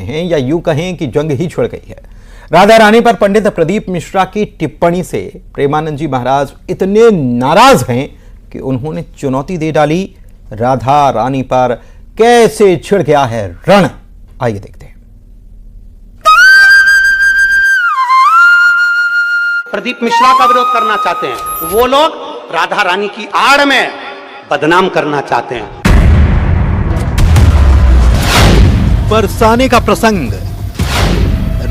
हैं या यूं कहें कि जंग ही छिड़ गई है। राधा रानी पर पंडित प्रदीप मिश्रा की टिप्पणी से प्रेमानंद जी महाराज इतने नाराज हैं कि उन्होंने चुनौती दे डाली। राधा रानी पर कैसे छिड़ गया है रण, आइए देखते हैं। प्रदीप मिश्रा का विरोध करना चाहते हैं, वो लोग राधा रानी की आड़ में बदनाम करना चाहते हैं। बरसाने का प्रसंग,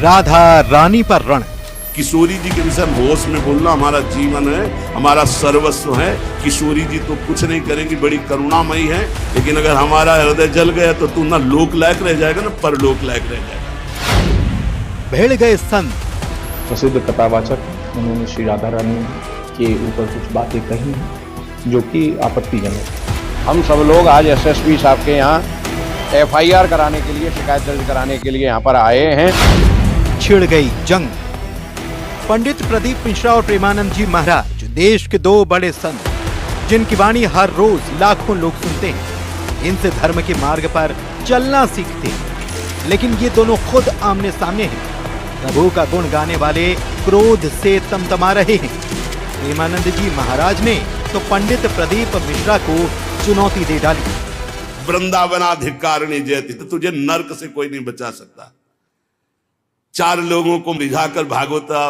राधा रानी पर रण। किशोरी जी के विषय होश में बोलना हमारा जीवन है, हमारा सर्वस्व है। किशोरी जी तो कुछ नहीं करेंगी, बड़ी करुणामयी है, लेकिन अगर हमारा हृदय जल गया तो तू ना लोक लायक रह जाएगा ना परलोक लायक रह जाएगा। भिड़ गए संत। प्रसिद्ध कथावाचक उन्होंने श्री राधा रानी के ऊपर कुछ बातें कही हैं जो कि आपत्तिजनक है। हम सब लोग आज एसएसपी साहब के यहाँ एफआईआर कराने के लिए, शिकायत दर्ज कराने के लिए यहाँ पर आए हैं। छिड़ गई जंग। पंडित प्रदीप मिश्रा और प्रेमानंद जी महाराज देश के दो बड़े संत, जिनकी वाणी हर रोज लाखों लोग सुनते हैं। इनसे धर्म के मार्ग पर चलना सीखते हैं, लेकिन ये दोनों खुद आमने सामने हैं। प्रभु का गुण गाने वाले क्रोध से तमतमा रहे हैं। प्रेमानंद जी महाराज ने तो पंडित प्रदीप मिश्रा को चुनौती दे डाली। वृंदावनाधिकारिणी जयति, तो तुझे नरक से कोई नहीं बचा सकता। चार लोगों को रिझाकर भागवता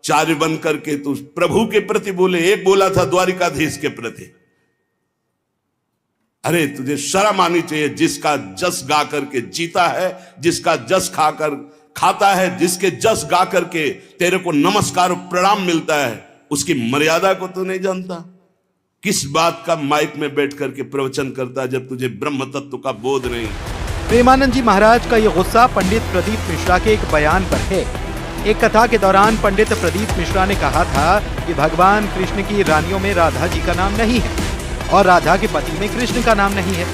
चार्य बन करके तू प्रभु के प्रति बोले। एक बोला था द्वारिकाधीश के प्रति। अरे तुझे शर्म आनी चाहिए। जिसका जस गा करके जीता है, जिसका जस खाकर खाता है, जिसके जस गा करके तेरे को नमस्कार और प्रणाम मिलता है, उसकी मर्यादा को तू नहीं जानता। किस बात का माइक में बैठ करके प्रवचन करता है जब तुझे ब्रह्म तत्व का बोध नहीं। प्रेमानंद जी महाराज का यह गुस्सा पंडित प्रदीप मिश्रा के एक बयान पर है। एक कथा के दौरान पंडित प्रदीप मिश्रा ने कहा था कि भगवान कृष्ण की रानियों में राधा जी का नाम नहीं है और राधा के पति में कृष्ण का नाम नहीं है।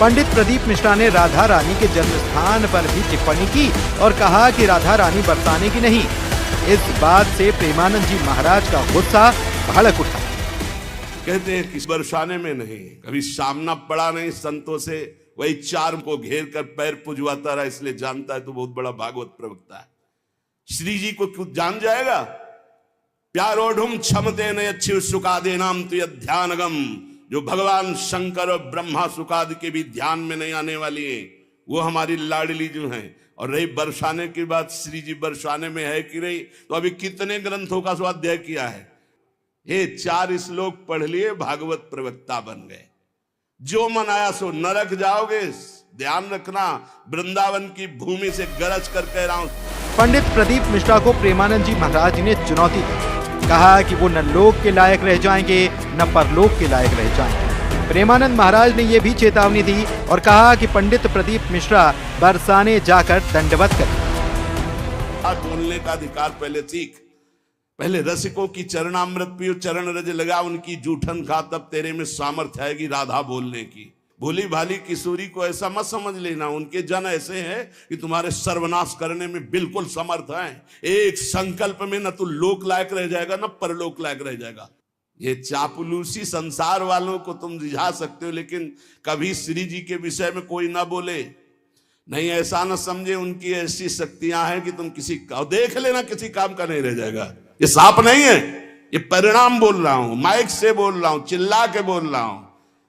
पंडित प्रदीप मिश्रा ने राधा रानी के जन्म स्थान पर भी टिप्पणी की और कहा कि राधा रानी बरसाने की नहीं। इस बात से प्रेमानंद जी महाराज का गुस्सा भड़क उठा। कहते हैं कि बरसाने में नहीं, कभी सामना पड़ा नहीं संतों से, वही चार को घेर कर पैर पुजवाता रहा, इसलिए जानता है तो बहुत बड़ा भागवत प्रवक्ता है। श्री जी को क्यों जान जाएगा? प्यारोढ़ुम क्षमते न अच्छी सुखादे नाम तो ध्यानगम, जो भगवान शंकर और ब्रह्मा सुखादि के भी ध्यान में नहीं आने वाली है, वो हमारी लाडली जो है। और रही बरसाने की बात, श्री जी बरसाने में है कि नहीं, तो अभी कितने ग्रंथों का स्वाध्याय किया है। ये 4 श्लोक पढ़ लिए, भागवत प्रवक्ता बन गए। जो मन आया सो नरक जाओगे। ध्यान रखना, वृंदावन की भूमि से गरज कर कह रहा हूं। पंडित प्रदीप मिश्रा को प्रेमानंद जी महाराज ने चुनौती दी। कहा कि वो न लोक के लायक रह जाएंगे न परलोक के लायक रह जाएंगे। प्रेमानंद महाराज ने यह भी चेतावनी दी और कहा कि पंडित प्रदीप मिश्रा बरसाने जाकर दंडवत करें। बोलने का अधिकार पहले सीख, पहले रसिकों की चरणामृत पियो, चरण रज लगा, उनकी जूठन खा, तब तेरे में सामर्थ्य आएगी राधा बोलने की। भोली भाली किशोरी को ऐसा मत समझ लेना, उनके जन ऐसे हैं कि तुम्हारे सर्वनाश करने में बिल्कुल समर्थ हैं। एक संकल्प में न तो लोक लायक रह जाएगा न परलोक लायक रह जाएगा। ये चापलूसी संसार वालों को तुम रिझा सकते हो, लेकिन कभी श्री जी के विषय में कोई ना बोले। नहीं, ऐसा न समझे उनकी ऐसी शक्तियां हैं कि तुम किसी का देख लेना, किसी काम का नहीं रह जाएगा। ये साप नहीं है, ये परिणाम बोल रहा हूं, माइक से बोल रहा हूं, चिल्ला के बोल रहा हूं।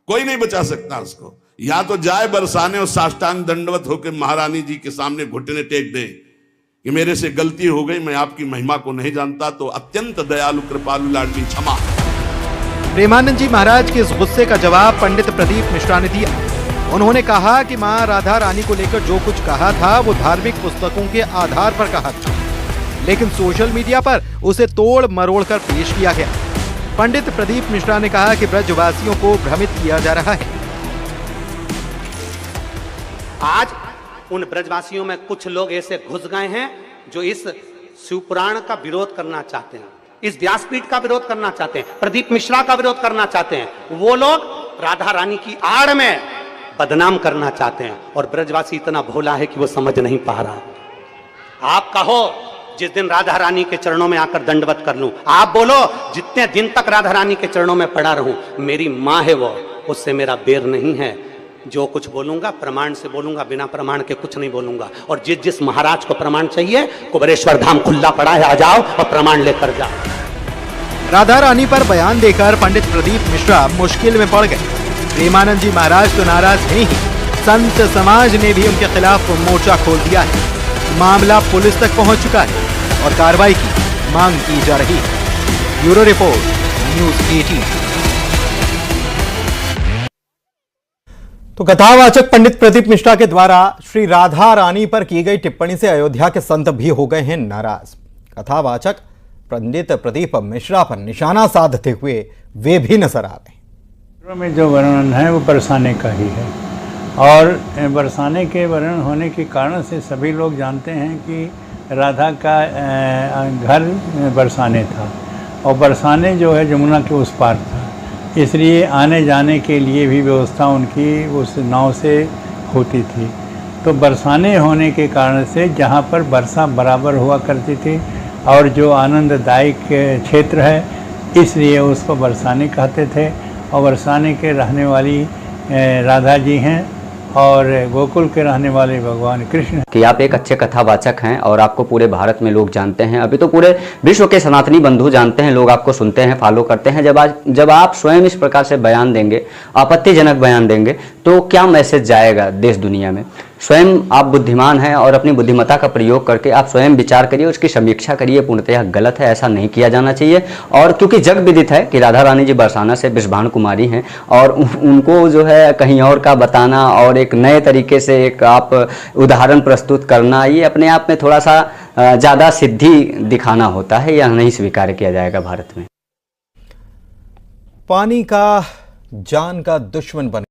कोई नहीं बचा सकता उसको। या तो जाए बरसाने और साष्टांग दंडवत होकर महारानी जी के सामने घुटने टेक दे कि मेरे से गलती हो गई, मैं आपकी महिमा को नहीं जानता, तो अत्यंत दयालु कृपालु लाडली क्षमा। प्रेमानंद जी महाराज के इस गुस्से का जवाब पंडित प्रदीप मिश्रा ने दिया। उन्होंने कहा कि मां राधा रानी को लेकर जो कुछ कहा था वो धार्मिक पुस्तकों के आधार पर कहा था, लेकिन सोशल मीडिया पर उसे तोड़ मरोड़ कर पेश किया गया। पंडित प्रदीप मिश्रा ने कहा कि ब्रजवासियों को भ्रमित किया जा रहा है। आज उन ब्रजवासियों में कुछ लोग ऐसे घुस गए हैं जो इस शिवपुराण का विरोध करना चाहते हैं, इस व्यासपीठ का विरोध करना चाहते हैं, प्रदीप मिश्रा का विरोध करना चाहते हैं। वो लोग राधा रानी की आड़ में बदनाम करना चाहते हैं, और ब्रजवासी इतना भोला है कि वो समझ नहीं पा रहा। आप कहो जिस दिन राधा रानी के चरणों में आकर दंडवत कर लूं, आप बोलो जितने दिन तक राधा रानी के चरणों में पड़ा रहूं, मेरी मां है वो, उससे मेरा बेर नहीं है। जो कुछ बोलूंगा प्रमाण से बोलूंगा, बिना प्रमाण के कुछ नहीं बोलूंगा। और जिस जिस महाराज को प्रमाण चाहिए, कुबेरेश्वर धाम खुला पड़ा है, आ जाओ और प्रमाण लेकर जाओ। राधा रानी पर बयान देकर पंडित प्रदीप मिश्रा मुश्किल में पड़ गए। प्रेमानंद जी महाराज तो नाराज हैं ही, संत समाज ने भी उनके खिलाफ मोर्चा खोल दिया है। मामला पुलिस तक पहुंच चुका है और कार्रवाई की मांग की जा रही है। Bureau report, news 18। तो कथावाचक पंडित प्रदीप मिश्रा के द्वारा श्री राधा रानी पर की गई टिप्पणी से अयोध्या के संत भी हो गए हैं नाराज। कथावाचक पंडित प्रदीप मिश्रा पर निशाना साधते हुए वे भी नजर आ रहे हैं। में जो वर्णन है वो बरसाने का ही है और बरसाने के वर्णन होने के कारण से सभी लोग जानते हैं कि राधा का घर बरसाने था और बरसाने जो है जमुना के उस पार था, इसलिए आने जाने के लिए भी व्यवस्था उनकी उस नाव से होती थी। तो बरसाने होने के कारण से जहाँ पर वर्षा बराबर हुआ करती थी और जो आनंददायक क्षेत्र है, इसलिए उसको बरसाने कहते थे। और बरसाने के रहने वाली राधा जी हैं और गोकुल के रहने वाले भगवान कृष्ण कि आप एक अच्छे कथावाचक हैं और आपको पूरे भारत में लोग जानते हैं, अभी तो पूरे विश्व के सनातनी बंधु जानते हैं, लोग आपको सुनते हैं, फॉलो करते हैं। जब आप स्वयं इस प्रकार से बयान देंगे, आपत्तिजनक बयान देंगे, तो क्या मैसेज जाएगा देश दुनिया में? स्वयं आप बुद्धिमान हैं और अपनी बुद्धिमत्ता का प्रयोग करके आप स्वयं विचार करिए, उसकी समीक्षा करिए। पूर्णतः गलत है, ऐसा नहीं किया जाना चाहिए। और क्योंकि जग विदित है कि राधा रानी जी बरसाना से विषभान कुमारी हैं और उनको जो है कहीं और का बताना और एक नए तरीके से एक आप उदाहरण प्रस्तुत करना, ये अपने आप में थोड़ा सा ज़्यादा सिद्धि दिखाना होता है। यह नहीं स्वीकार किया जाएगा भारत में। पानी का जान का दुश्मन बने